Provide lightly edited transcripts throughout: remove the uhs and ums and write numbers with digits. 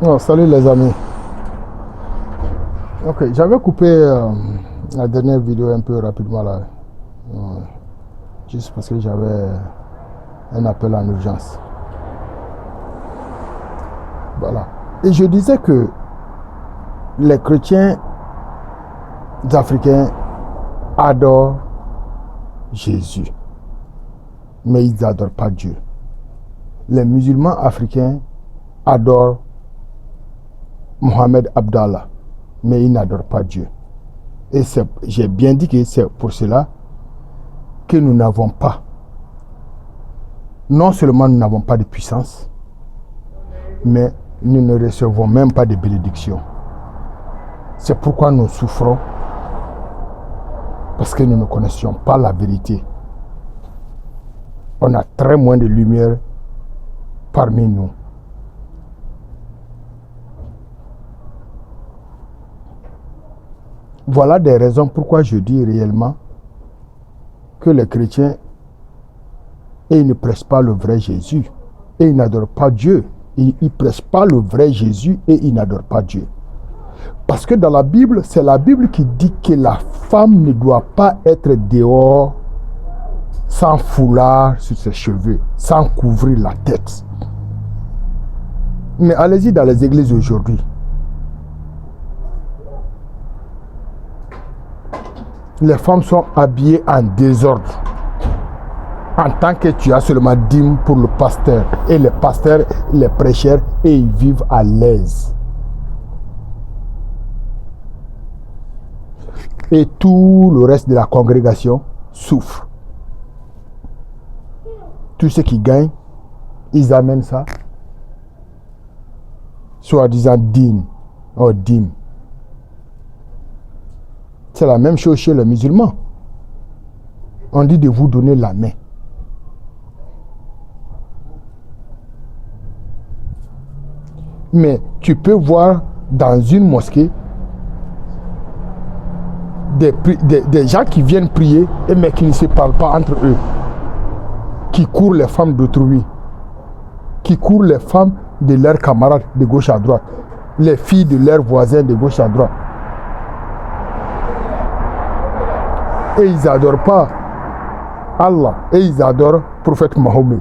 Oh, salut les amis. Ok, j'avais coupé la dernière vidéo un peu rapidement là. Euh, Juste parce que j'avais un appel en urgence. Voilà. Et je disais que les chrétiens africains adorent Jésus, mais ils n'adorent pas Dieu. Les musulmans africains adorent Mohamed Abdallah, mais ils n'adorent pas Dieu. Et j'ai bien dit que c'est pour cela que nous n'avons pas, non seulement nous n'avons pas de puissance, mais nous ne recevons même pas de bénédiction. C'est pourquoi nous souffrons, parce que nous ne connaissions pas la vérité. On a très moins de lumière parmi nous. Voilà des raisons pourquoi je dis réellement que les chrétiens, ils ne prêchent pas le vrai Jésus et ils n'adorent pas Dieu. Ils ne prêchent pas le vrai Jésus et ils n'adorent pas Dieu. Parce que dans la Bible, c'est la Bible qui dit que la femme ne doit pas être dehors sans foulard sur ses cheveux, sans couvrir la tête. Mais allez-y dans les églises aujourd'hui. Les femmes sont habillées en désordre. En tant que tu as seulement dîme pour le pasteur. Et les pasteurs, les prêcheurs, et ils vivent à l'aise. Et tout le reste de la congrégation souffre. Tous ceux qui gagnent, ils amènent ça. Soi-disant dîme. Oh, dîme. C'est la même chose chez les musulmans. On dit de vous donner la main. Mais tu peux voir dans une mosquée des gens qui viennent prier mais qui ne se parlent pas entre eux. Qui courent les femmes d'autrui. Qui courent les femmes de leurs camarades de gauche à droite. Les filles de leurs voisins de gauche à droite. Et ils n'adorent pas Allah. Et ils adorent le prophète Mahomet.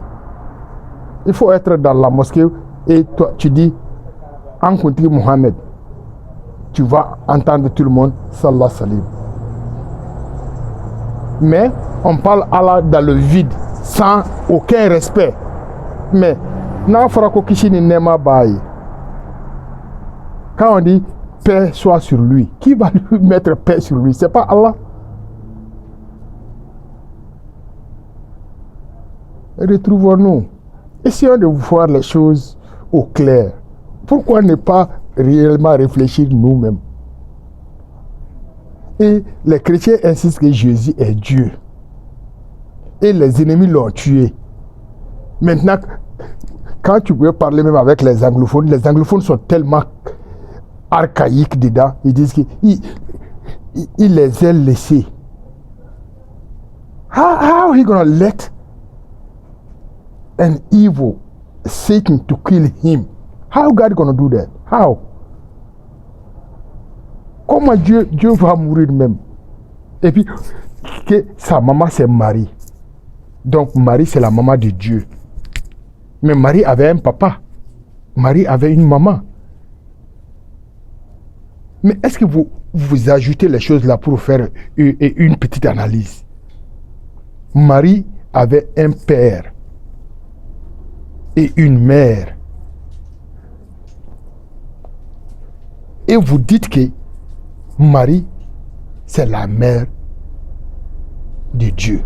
Il faut être dans la mosquée et toi, tu dis en contre Mohamed. Tu vas entendre tout le monde Sallallahu Salim. Mais on parle Allah dans le vide, sans aucun respect. Mais quand on dit paix soit sur lui, qui va lui mettre paix sur lui? C'est pas Allah. Retrouvons-nous. Essayons de voir les choses au clair. Pourquoi ne pas réellement réfléchir nous-mêmes? Et les chrétiens insistent que Jésus est Dieu. Et les ennemis l'ont tué. Maintenant, quand tu peux parler même avec les anglophones sont tellement archaïques dedans, ils disent qu'il les a laissés. How he gonna let an evil Satan to kill him? How God gonna do that? How? Comment Dieu va mourir même? Et puis, que sa maman c'est Marie. Donc Marie c'est la maman de Dieu. Mais Marie avait un papa. Marie avait une maman. Mais est-ce que vous ajoutez les choses là pour faire une petite analyse? Marie avait un père et une mère. Et vous dites que Marie, c'est la mère de Dieu.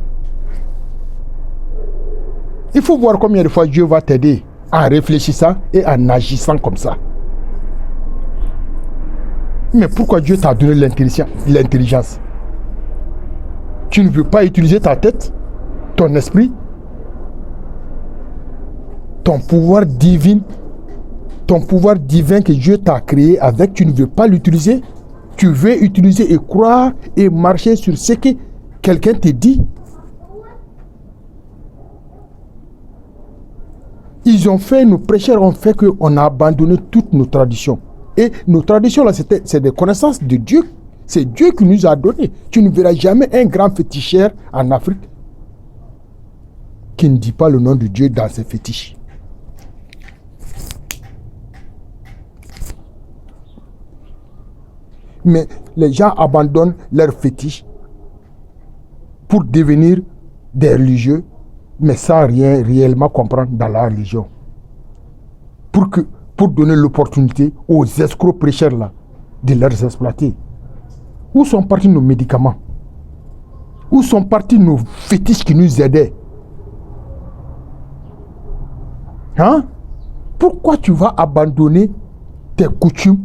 Il faut voir combien de fois Dieu va t'aider en réfléchissant et en agissant comme ça. Mais pourquoi Dieu t'a donné l'intelligence? Tu ne veux pas utiliser ta tête, ton esprit, ton pouvoir divin que Dieu t'a créé avec, tu ne veux pas l'utiliser? Tu veux utiliser et croire et marcher sur ce que quelqu'un te dit? Ils ont fait, nos prêcheurs ont fait qu'on a abandonné toutes nos traditions. Et nos traditions, là, c'est des connaissances de Dieu. C'est Dieu qui nous a donné. Tu ne verras jamais un grand féticheur en Afrique qui ne dit pas le nom de Dieu dans ses fétiches. Mais les gens abandonnent leurs fétiches pour devenir des religieux, mais sans rien réellement comprendre dans la religion. Pour donner l'opportunité aux escrocs prêcheurs là de les exploiter. Où sont partis nos médicaments? Où sont partis nos fétiches qui nous aidaient? Hein? Pourquoi tu vas abandonner tes coutumes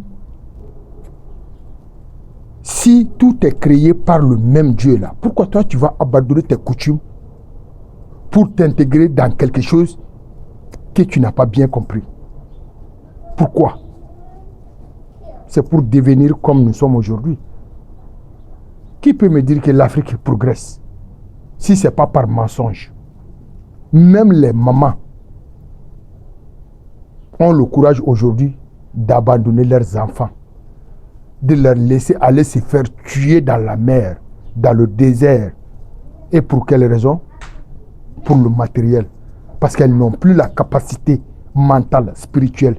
si tout est créé par le même Dieu là? Pourquoi toi tu vas abandonner tes coutumes pour t'intégrer dans quelque chose que tu n'as pas bien compris? Pourquoi? C'est pour devenir comme nous sommes aujourd'hui. Qui peut me dire que l'Afrique progresse si ce n'est pas par mensonge? Même les mamans ont le courage aujourd'hui d'abandonner leurs enfants, de leur laisser aller se faire tuer dans la mer, dans le désert. Et pour quelle raison? Pour le matériel. Parce qu'elles n'ont plus la capacité mentale, spirituelle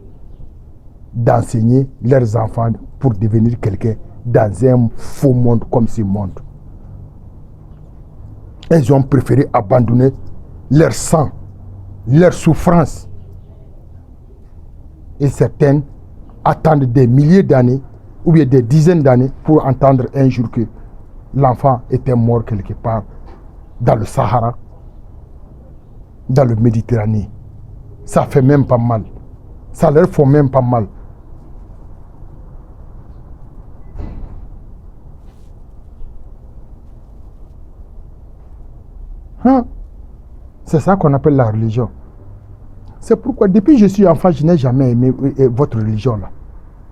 d'enseigner leurs enfants pour devenir quelqu'un dans un faux monde comme ce monde. Elles ont préféré abandonner leur sang, leur souffrance. Et certaines attendent des milliers d'années ou bien des dizaines d'années pour entendre un jour que l'enfant était mort quelque part dans le Sahara, dans le Méditerranée. Ça fait même pas mal. Ça leur fait même pas mal. Hein? C'est ça qu'on appelle la religion. C'est pourquoi depuis que je suis enfant, je n'ai jamais aimé votre religion là.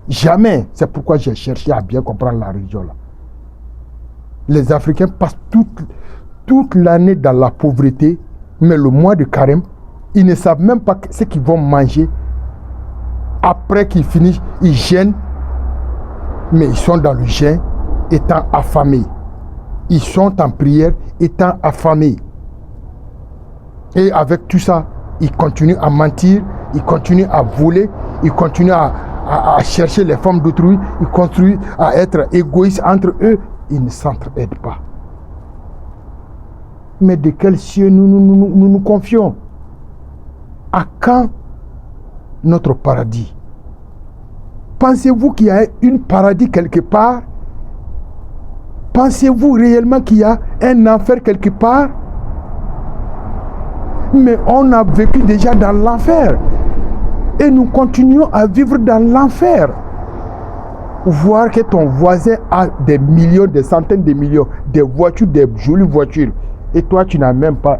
Jamais. C'est pourquoi j'ai cherché à bien comprendre la religion là. Les Africains passent toute l'année dans la pauvreté, mais le mois de carême, ils ne savent même pas ce qu'ils vont manger. Après qu'ils finissent, ils jeûnent, mais ils sont dans le jeûne étant affamés. Ils sont en prière étant affamés. Et avec tout ça, ils continuent à mentir, ils continuent à voler, ils continuent à chercher les femmes d'autrui, ils continuent à être égoïstes entre eux, ils ne s'entraident pas. Mais de quel cieux nous confions? À quand notre paradis? Pensez-vous qu'il y a un paradis quelque part? Pensez-vous réellement qu'il y a un enfer quelque part? Mais on a vécu déjà dans l'enfer. Et nous continuons à vivre dans l'enfer. Voir que ton voisin a des millions, des centaines de millions, des voitures, des jolies voitures. Et toi, tu n'as même pas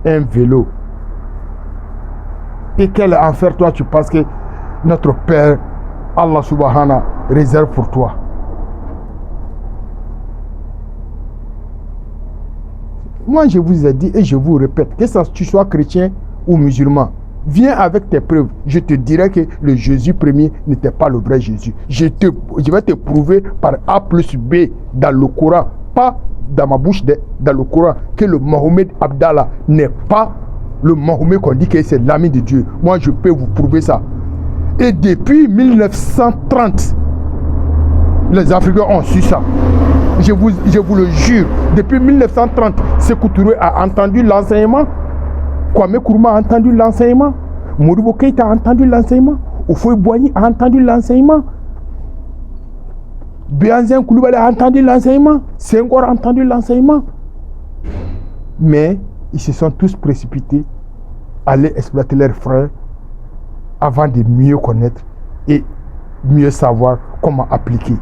un vélo. Et quel enfer, toi, tu penses que notre Père, Allah Subhanahu, réserve pour toi? Moi, je vous ai dit et je vous répète, que tu sois chrétien ou musulman, viens avec tes preuves. Je te dirai que le Jésus premier n'était pas le vrai Jésus. Je vais te prouver par A plus B dans le Coran, pas dans ma bouche, dans le Coran, que le Mohamed Abdallah n'est pas le Mohamed qu'on dit que c'est l'ami de Dieu. Moi, je peux vous prouver ça. Et depuis 1930, les Africains ont su ça. Je vous le jure. Depuis 1930, Sékou Touré a entendu l'enseignement. Kwame Nkrumah a entendu l'enseignement. Modibo Keïta a entendu l'enseignement. Houphouët-Boigny a entendu l'enseignement. Béhanzin Coulibaly a entendu l'enseignement. Senghor a entendu l'enseignement. Mais ils se sont tous précipités à aller exploiter leurs frères avant de mieux connaître et mieux savoir comment appliquer.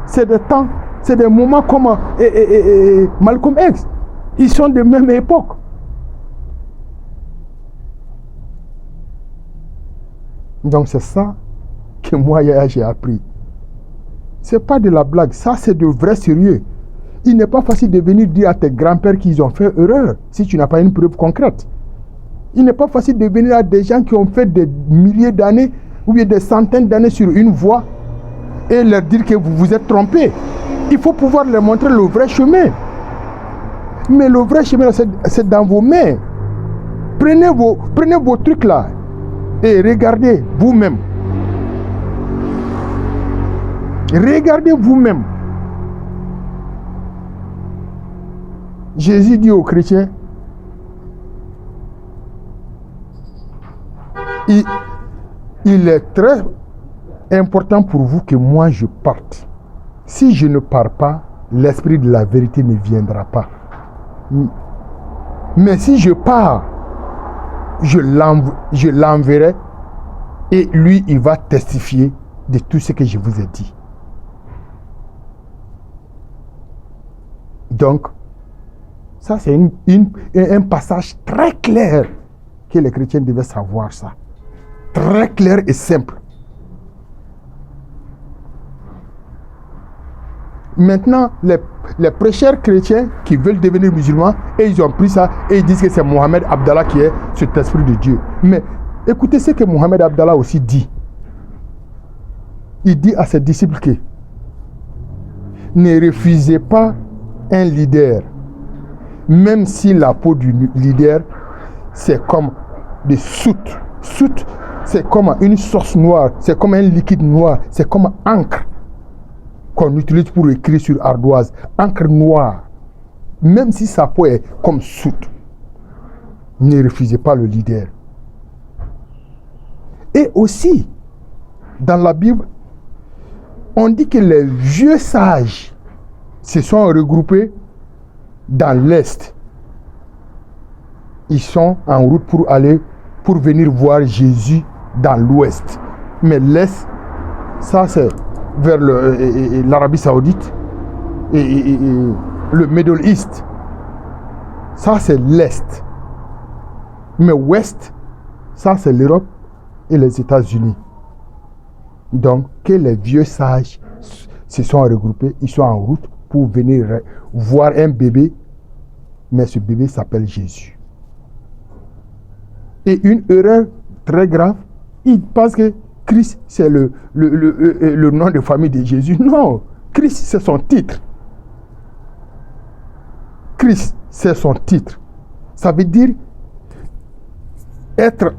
C'est des temps, c'est des moments comme Malcolm X. Ils sont de même époque. Donc c'est ça que moi j'ai appris. C'est pas de la blague, ça c'est de vrai sérieux. Il n'est pas facile de venir dire à tes grands-pères qu'ils ont fait erreur si tu n'as pas une preuve concrète. Il n'est pas facile de venir à des gens qui ont fait des milliers d'années ou bien des centaines d'années sur une voie et leur dire que vous vous êtes trompés. Il faut pouvoir leur montrer le vrai chemin. Mais le vrai chemin, c'est dans vos mains. Prenez vos trucs là et regardez vous-même. Regardez vous-même. Jésus dit aux chrétiens, il est très important pour vous que moi je parte. Si je ne pars pas, l'esprit de la vérité ne viendra pas. Mais si je pars, je l'enverrai et lui, il va testifier de tout ce que je vous ai dit. Donc, ça c'est un passage très clair que les chrétiens devaient savoir ça. Très clair et simple. Maintenant, les prêcheurs chrétiens qui veulent devenir musulmans, et ils ont pris ça et ils disent que c'est Mohamed Abdallah qui est cet esprit de Dieu. Mais écoutez ce que Mohamed Abdallah aussi dit. Il dit à ses disciples que ne refusez pas un leader, même si la peau du leader c'est comme des soutes. Soute, c'est comme une sauce noire, c'est comme un liquide noir, c'est comme encre qu'on utilise pour écrire sur ardoise, encre noire. Même si sa peau est comme soute, ne refusez pas le leader. Et aussi, dans la Bible, on dit que les vieux sages se sont regroupés dans l'Est. Ils sont en route pour venir voir Jésus dans l'Ouest. Mais l'Est, ça c'est vers l'Arabie Saoudite et le Middle East. Ça c'est l'Est. Mais Ouest, ça c'est l'Europe et les États-Unis. Donc, que les vieux sages se sont regroupés, ils sont en route pour venir voir un bébé, mais ce bébé s'appelle Jésus. Et une erreur très grave, ils pensent que Christ c'est le nom de famille de Jésus. Non, Christ c'est son titre. Christ c'est son titre. Ça veut dire être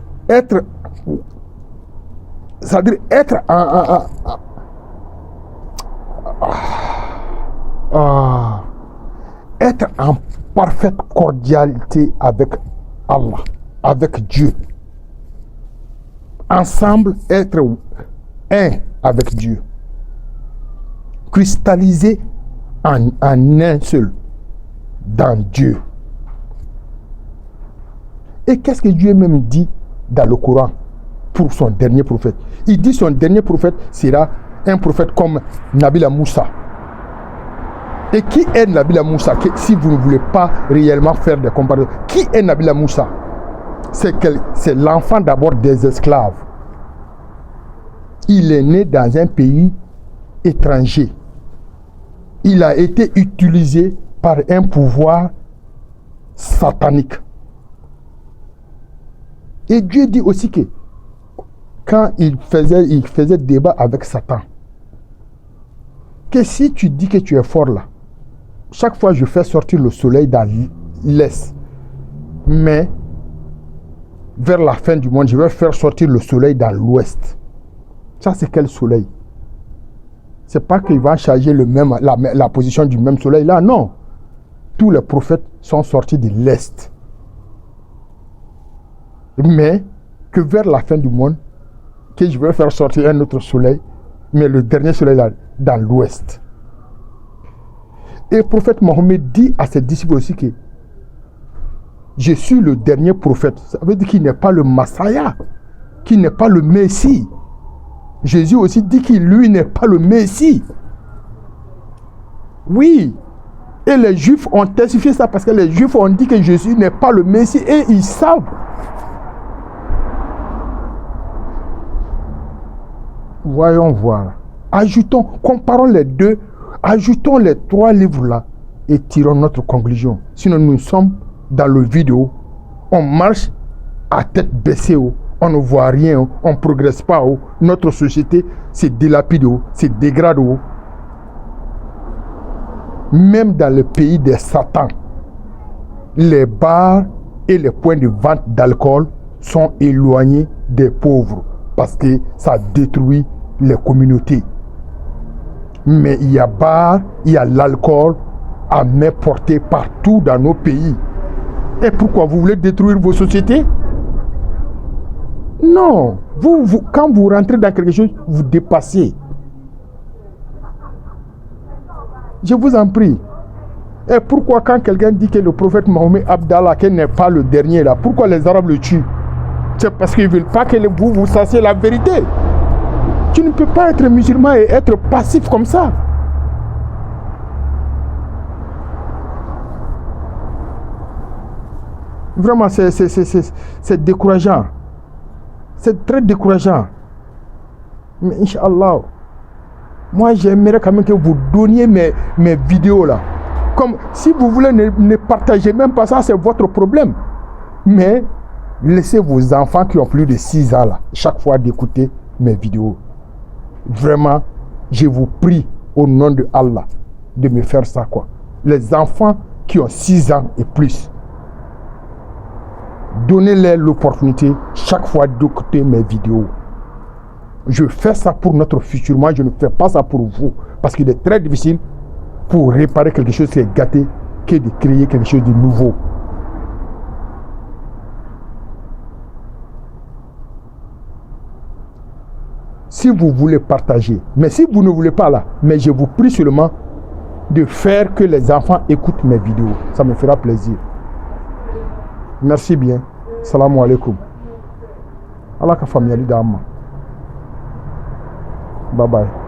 en parfaite cordialité avec Allah, avec Dieu. Ensemble, être un avec Dieu. Cristallisé en un seul, dans Dieu. Et qu'est-ce que Dieu même dit dans le Coran pour son dernier prophète? Il dit son dernier prophète sera un prophète comme Nabila Moussa. Et qui est Nabila Moussa? Si vous ne voulez pas réellement faire des comparaisons, qui est Nabila Moussa? C'est l'enfant d'abord des esclaves. Il est né dans un pays étranger. Il a été utilisé par un pouvoir satanique. Et Dieu dit aussi que quand il faisait débat avec Satan, que si tu dis que tu es fort là, chaque fois je fais sortir le soleil dans l'est, mais vers la fin du monde, je vais faire sortir le soleil dans l'ouest. Ça, c'est quel soleil? C'est pas qu'il va changer la position du même soleil là, non. Tous les prophètes sont sortis de l'est. Mais que vers la fin du monde, que je vais faire sortir un autre soleil, mais le dernier soleil là, dans l'ouest. Et le prophète Mohammed dit à ses disciples aussi que je suis le dernier prophète. Ça veut dire qu'il n'est pas le Messiah, qu'il n'est pas le Messie. Jésus aussi dit qu'il lui n'est pas le Messie. Oui. Et les Juifs ont testifié ça parce que les Juifs ont dit que Jésus n'est pas le Messie et ils savent. Voyons voir. Ajoutons, comparons les deux, ajoutons les trois livres là et tirons notre conclusion. Sinon nous sommes dans le vidéo, on marche à tête baissée, on ne voit rien, on ne progresse pas, notre société se dilapide, se dégrade. Même dans le pays des Satans, les bars et les points de vente d'alcool sont éloignés des pauvres parce que ça détruit les communautés. Mais il y a bar, il y a l'alcool à main portée partout dans nos pays. Et pourquoi vous voulez détruire vos sociétés? Non, quand vous rentrez dans quelque chose, vous dépassez. Je vous en prie. Et pourquoi quand quelqu'un dit que le prophète Mahomet Abdallah n'est pas le dernier là, pourquoi les Arabes le tuent? C'est parce qu'ils ne veulent pas que vous sachiez la vérité. Tu ne peux pas être musulman et être passif comme ça. Vraiment, c'est décourageant. C'est très décourageant. Mais Inch'Allah, moi j'aimerais quand même que vous donniez mes vidéos là. Comme si vous voulez ne partagez même pas ça, c'est votre problème. Mais laissez vos enfants qui ont plus de 6 ans là, chaque fois d'écouter mes vidéos. Vraiment, je vous prie au nom de Allah de me faire ça quoi. Les enfants qui ont 6 ans et plus, donnez-leur l'opportunité chaque fois d'écouter mes vidéos. Je fais ça pour notre futur. Moi, je ne fais pas ça pour vous. Parce qu'il est très difficile pour réparer quelque chose qui est gâté que de créer quelque chose de nouveau. Si vous voulez partager, mais si vous ne voulez pas là, mais je vous prie seulement de faire que les enfants écoutent mes vidéos. Ça me fera plaisir. Merci bien. Salam alaikum. Allah ka famille d'Amma. Bye bye.